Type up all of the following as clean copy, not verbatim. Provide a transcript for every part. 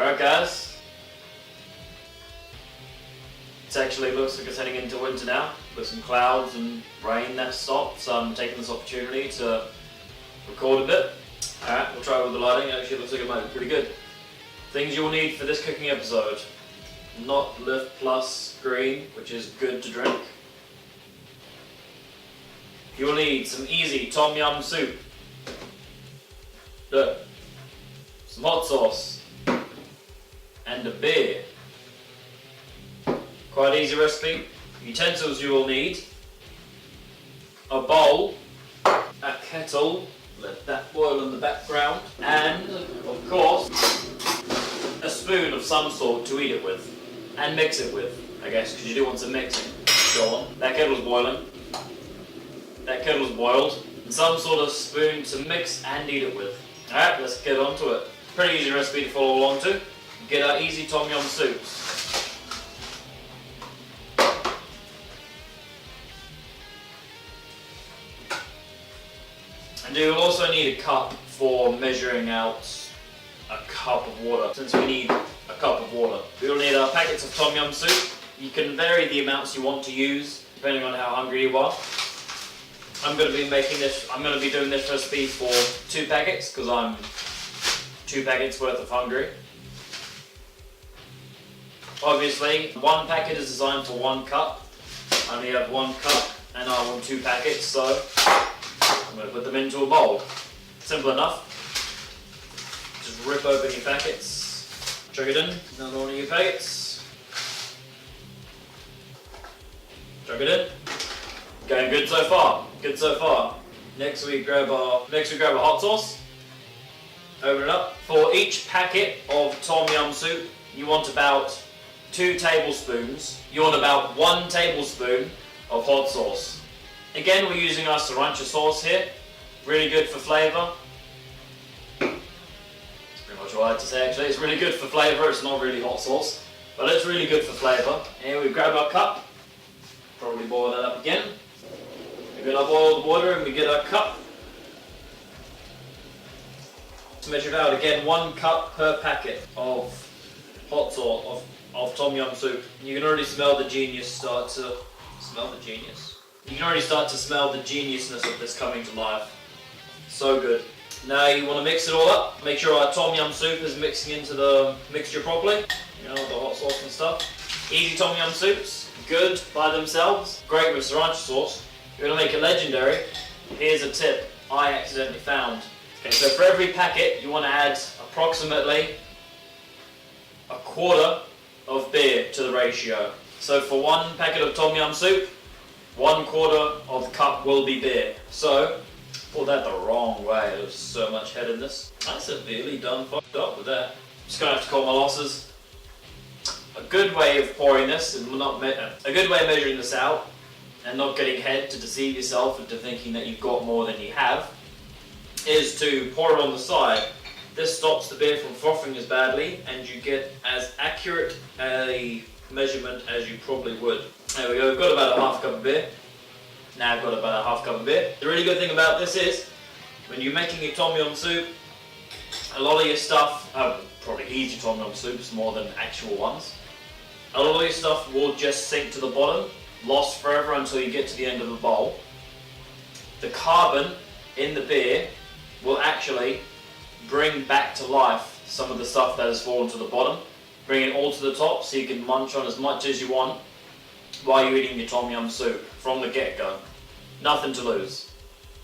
Alright guys, it actually looks like it's heading into winter now, with some clouds and rain that stopped, so I'm taking this opportunity to record a bit. Alright, we'll try with the lighting. Actually it looks like it might be pretty good. Things you will need for this cooking episode: not Lift Plus green, which is good to drink. You will need some easy Tom Yum soup, some hot sauce, and a beer. Quite easy recipe. Utensils you will need: a bowl, a kettle, let that boil in the background, and of course a spoon of some sort to eat it with and mix it with, I guess, because you do want some mixing. Go on. That kettle's boiling. That kettle's boiled, and some sort of spoon to mix and eat it with. Alright, let's get on to it. Pretty easy recipe to follow along to. Get our easy Tom Yum soups. And you will also need a cup for measuring out a cup of water, since we need a cup of water. We will need our packets of Tom Yum soup. You can vary the amounts you want to use, depending on how hungry you are. I'm going to be doing this recipe for 2 packets, because I'm 2 packets worth of hungry. Obviously, 1 packet is designed for 1 cup. I only have 1 cup, and I want 2 packets, so I'm going to put them into a bowl. Simple enough. Just rip open your packets, chuck it in, another one of your packets, chuck it in. Going good so far. Good so far. Next we grab our hot sauce. Open it up. For each packet of Tom Yum soup, you want about 2 tablespoons. You want about 1 tablespoon of hot sauce. Again, we're using our Sarancha sauce here. Really good for flavour. That's pretty much all I had to say actually. It's really good for flavour. It's not really hot sauce, but it's really good for flavour. Here we grab our cup. Probably boil that up again. We get our boiled water and we get our cup. Let's measure it out again. 1 cup per packet of hot sauce, of Tom Yum soup. You can already smell the genius start to smell the genius. You can already start to smell the geniusness of this coming to life. So good. Now you want to mix it all up. Make sure our Tom Yum soup is mixing into the mixture properly. You know, the hot sauce and stuff. Easy Tom Yum soups, good by themselves. Great with Sarancha sauce. You're going to make it legendary. Here's a tip I accidentally found. Okay, so for every packet you want to add approximately 1/4 of beer to the ratio. So for 1 packet of Tom Yum soup, 1/4 of the cup will be beer. So, pour that the wrong way. There's so much head in this. I severely done fucked up with that. Just going to have to call my losses. A good way of pouring this, and a good way of measuring this out, and not getting head to deceive yourself into thinking that you've got more than you have, is to pour it on the side. This stops the beer from frothing as badly, and you get as accurate a measurement as you probably would. There we go, we've got about a 1/2 cup of beer. Now I've got about a 1/2 cup of beer. The really good thing about this is, when you're making your Tom Yum soup, a lot of your stuff, probably easy Tom Yum soups more than actual ones, a lot of your stuff will just sink to the bottom, lost forever until you get to the end of the bowl. The carbon in the beer will actually bring back to life some of the stuff that has fallen to the bottom, bring it all to the top so you can munch on as much as you want while you're eating your Tom Yum soup from the get-go. Nothing to lose.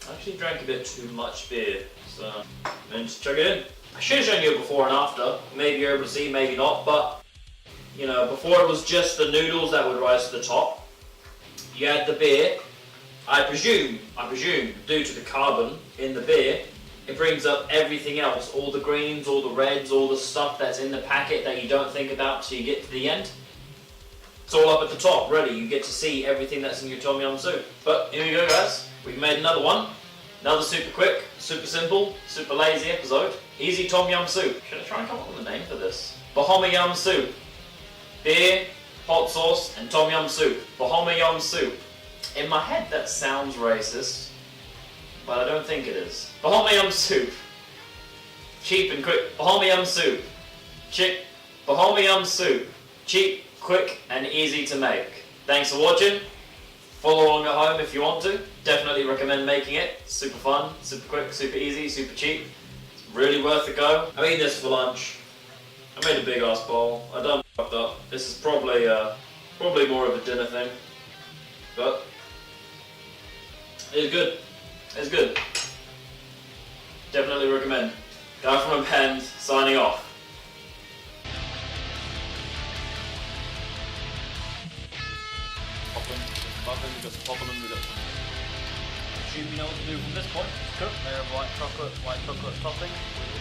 I actually drank a bit too much beer, so then just chuck it in. I should have shown you a before and after. Maybe you're able to see, maybe not, but you know, before it was just the noodles that would rise to the top. You add the beer. I presume, due to the carbon in the beer, it brings up everything else, all the greens, all the reds, all the stuff that's in the packet that you don't think about till you get to the end. It's all up at the top, ready. You get to see everything that's in your Tom Yum soup. But here we go guys, we've made another one. Another super quick, super simple, super lazy episode. Easy Tom Yum soup. Should I try and come up with a name for this? Boh Yum Soup. Beer, hot sauce, and Tom Yum soup. Boh Yum Soup. In my head that sounds racist, but I don't think it is. Boh Yum Soup. Cheap and quick. Boh Yum Soup. Chick Boh Yum Soup. Cheap, quick, and easy to make. Thanks for watching. Follow along at home if you want to. Definitely recommend making it. Super fun, super quick, super easy, super cheap. It's really worth a go. I'm eating this for lunch. I made a big ass bowl. I done fucked up. This is probably more of a dinner thing. But it's good. It's good. Definitely recommend. Guy from a pen signing off. We've got some popping, we've got some. I assume you know what to do from this point. Cook. Layer of white chocolate topping with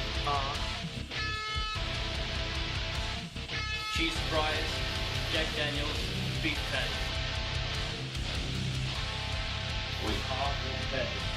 cheese fries, Jack Daniels, beef patty. With half of